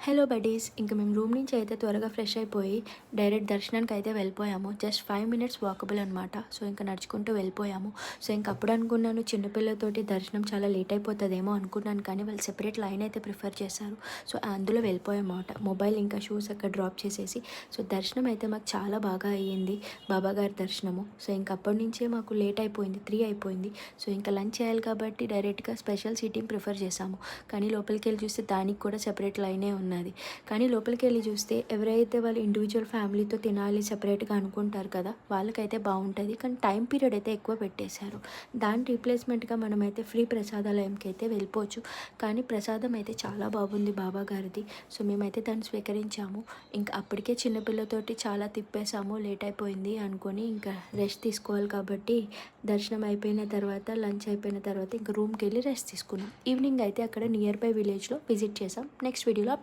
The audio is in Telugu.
హలో బడీస్, ఇంక మేము రూమ్ నుంచి అయితే త్వరగా ఫ్రెష్ అయిపోయి డైరెక్ట్ దర్శనానికి అయితే వెళ్ళిపోయాము. జస్ట్ 5 మినిట్స్ వాకబుల్ అనమాట. సో ఇంకా నడుచుకుంటూ వెళ్ళిపోయాము. సో ఇంక అప్పుడు అనుకున్నాను చిన్నపిల్లతోటి దర్శనం చాలా లేట్ అయిపోతుందేమో అనుకున్నాను, కానీ వాళ్ళు సెపరేట్ లైన్ అయితే ప్రిఫర్ చేశారు. సో అందులో వెళ్ళిపోయామన్నమాట. మొబైల్ ఇంకా షూస్ అక్కడ డ్రాప్ చేసేసి సో దర్శనం అయితే మాకు చాలా బాగా అయ్యింది, బాబాగారి దర్శనము. సో ఇంక అప్పటి నుంచే మాకు లేట్ అయిపోయింది, 3 అయిపోయింది. సో ఇంకా లంచ్ చేయాలి కాబట్టి డైరెక్ట్గా స్పెషల్ సీటింగ్ ప్రిఫర్ చేశాము. కానీ లోపలికి వెళ్ళి చూస్తే దానికి కూడా సెపరేట్ లైనే ఉన్నది. కానీ లోపలికి వెళ్ళి చూస్తే ఎవరైతే వాళ్ళు ఇండివిజువల్ ఫ్యామిలీతో తినాలి సెపరేట్గా అనుకుంటారు కదా, వాళ్ళకైతే బాగుంటుంది. కానీ టైం పీరియడ్ అయితే ఎక్కువ పెట్టేశారు. దాని రీప్లేస్మెంట్గా మనమైతే ఫ్రీ ప్రసాదాలయంకి అయితే వెళ్ళిపోవచ్చు. కానీ ప్రసాదం అయితే చాలా బాగుంది బాబా గారిది. సో మేమైతే దాన్ని స్వీకరించాము. ఇంకా అప్పటికే చిన్నపిల్లతోటి చాలా తిప్పేసాము, లేట్ అయిపోయింది అనుకొని ఇంకా రెస్ట్ తీసుకోవాలి కాబట్టి దర్శనం అయిపోయిన తర్వాత లంచ్ అయిపోయిన తర్వాత ఇంకా రూమ్కి వెళ్ళి రెస్ట్ తీసుకున్నాం. ఈవినింగ్ అయితే అక్కడ నియర్ బై విలేజ్లో విజిట్ చేసాం. నెక్స్ట్ వీడియోలో